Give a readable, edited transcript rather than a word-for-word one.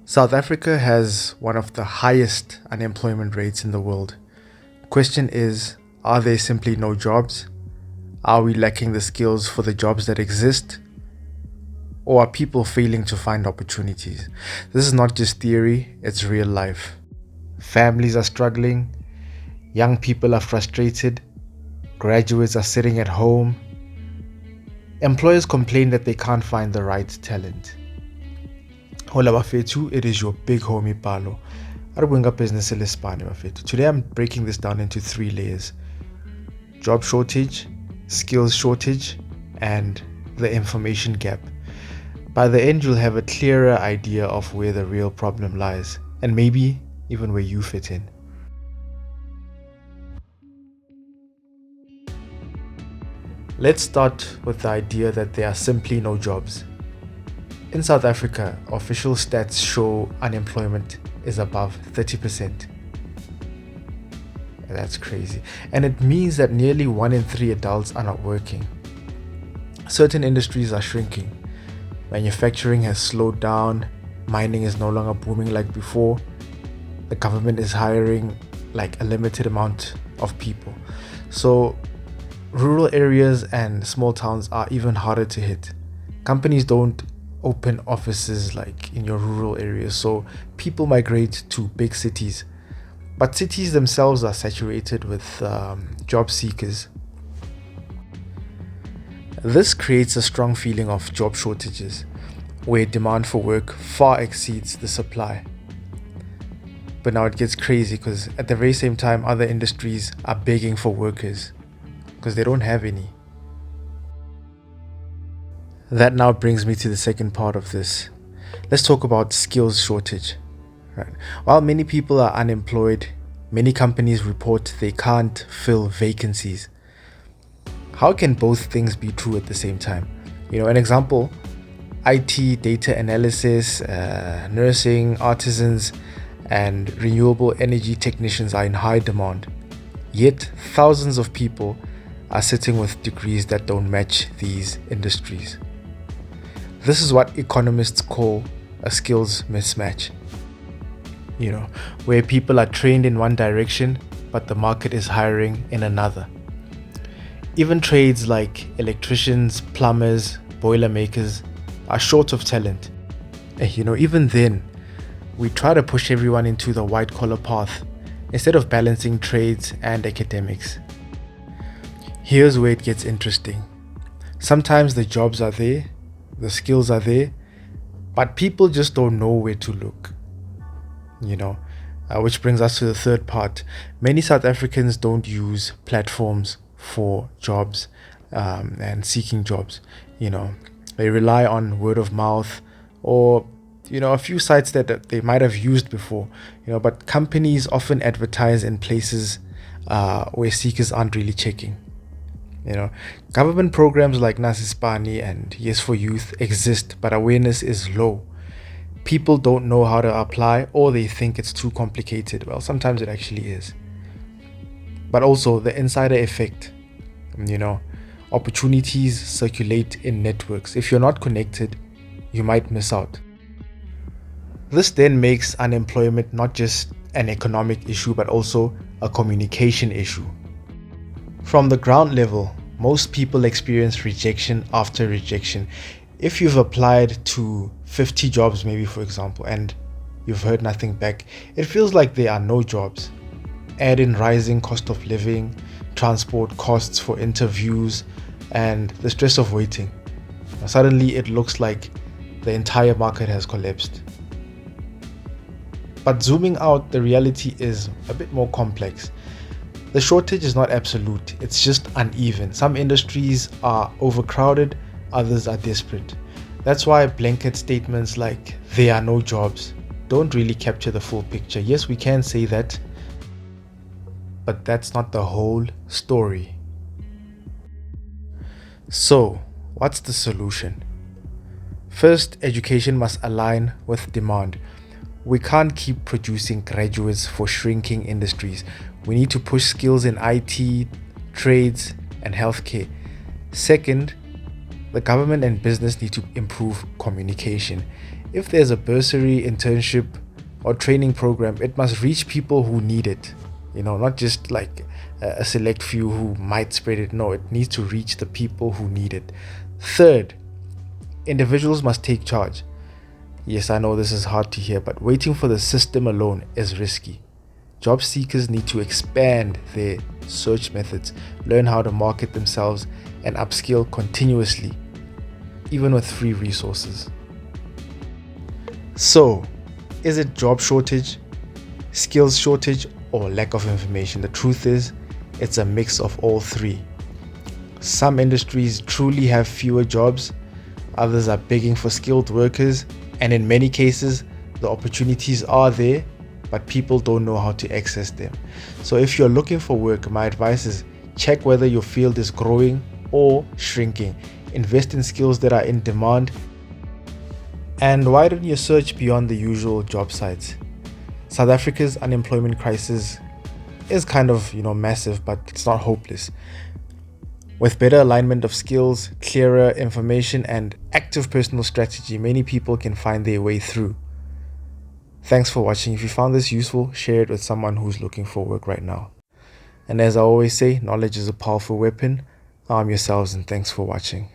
South Africa has one of the highest unemployment rates in the world. Question is, are there simply no jobs? Are we lacking the skills for the jobs that exist? Or are people failing to find opportunities? This is not just theory, it's real life. Families are struggling, young people are frustrated, graduates are sitting at home. Employers complain that they can't find the right talent. Hola bafethu, it is your big homie Palo. Arubunga business Spani bafethu. Today I'm breaking this down into 3 layers: job shortage, skills shortage, and the information gap. By the end, you'll have a clearer idea of where the real problem lies, and maybe even where you fit in. Let's start with the idea that there are simply no jobs. In South Africa, official stats show unemployment is above 30%. That's crazy. And it means that nearly 1 in 3 adults are not working. Certain industries are shrinking. Manufacturing has slowed down. Mining is no longer booming like before. The government is hiring like a limited amount of people. So rural areas and small towns are even harder to hit. Companies don't open offices like in your rural areas, so people migrate to big cities. But cities themselves are saturated with job seekers. This creates a strong feeling of job shortages, where demand for work far exceeds the supply. But now it gets crazy because at the very same time, other industries are begging for workers because they don't have any. That now brings me to the second part of this. Let's talk about skills shortage. Right. While many people are unemployed, many companies report they can't fill vacancies. How can both things be true at the same time? An example: IT, data analysis, nursing, artisans, and renewable energy technicians are in high demand. Yet, thousands of people are sitting with degrees that don't match these industries. This is what economists call a skills mismatch. Where people are trained in one direction, but the market is hiring in another. Even trades like electricians, plumbers, boilermakers are short of talent. Even then, we try to push everyone into the white collar path instead of balancing trades and academics. Here's where it gets interesting. Sometimes the jobs are there, the skills are there, but people just don't know where to look. Which brings us to the third part. Many South Africans don't use platforms for jobs and seeking jobs. They rely on word of mouth or a few sites that they might have used before. But companies often advertise in places where seekers aren't really checking. Government programs like Nasispani and Yes for Youth exist, but awareness is low. People don't know how to apply, or they think it's too complicated. Well, sometimes it actually is. But also the insider effect. Opportunities circulate in networks. If you're not connected, you might miss out. This then makes unemployment not just an economic issue, but also a communication issue. From the ground level, most people experience rejection after rejection. If you've applied to 50 jobs, maybe for example, and you've heard nothing back, it feels like there are no jobs. Add in rising cost of living, transport costs for interviews, and the stress of waiting. Suddenly it looks like the entire market has collapsed. But zooming out, the reality is a bit more complex. The shortage is not absolute, it's just uneven. Some industries are overcrowded, others are desperate. That's why blanket statements like "there are no jobs" don't really capture the full picture. Yes, we can say that, but that's not the whole story. So, what's the solution? First, education must align with demand. We can't keep producing graduates for shrinking industries. We need to push skills in IT, trades, and healthcare. Second, the government and business need to improve communication. If there's a bursary, internship, or training program, it must reach people who need it. Not just like a select few who might spread it. No, it needs to reach the people who need it. Third, individuals must take charge. Yes, I know this is hard to hear, but waiting for the system alone is risky. Job seekers need to expand their search methods, learn how to market themselves, and upskill continuously, even with free resources. So, is it job shortage, skills shortage, or lack of information? The truth is, it's a mix of all three. Some industries truly have fewer jobs, others are begging for skilled workers, and in many cases, the opportunities are there, but people don't know how to access them. So if you're looking for work, my advice is check whether your field is growing or shrinking. Invest in skills that are in demand, and widen your search beyond the usual job sites. South Africa's unemployment crisis is kind of, massive, but it's not hopeless. With better alignment of skills, clearer information, and active personal strategy, many people can find their way through. Thanks for watching. If you found this useful, share it with someone who's looking for work right now. And as I always say, knowledge is a powerful weapon. Arm yourselves, and thanks for watching.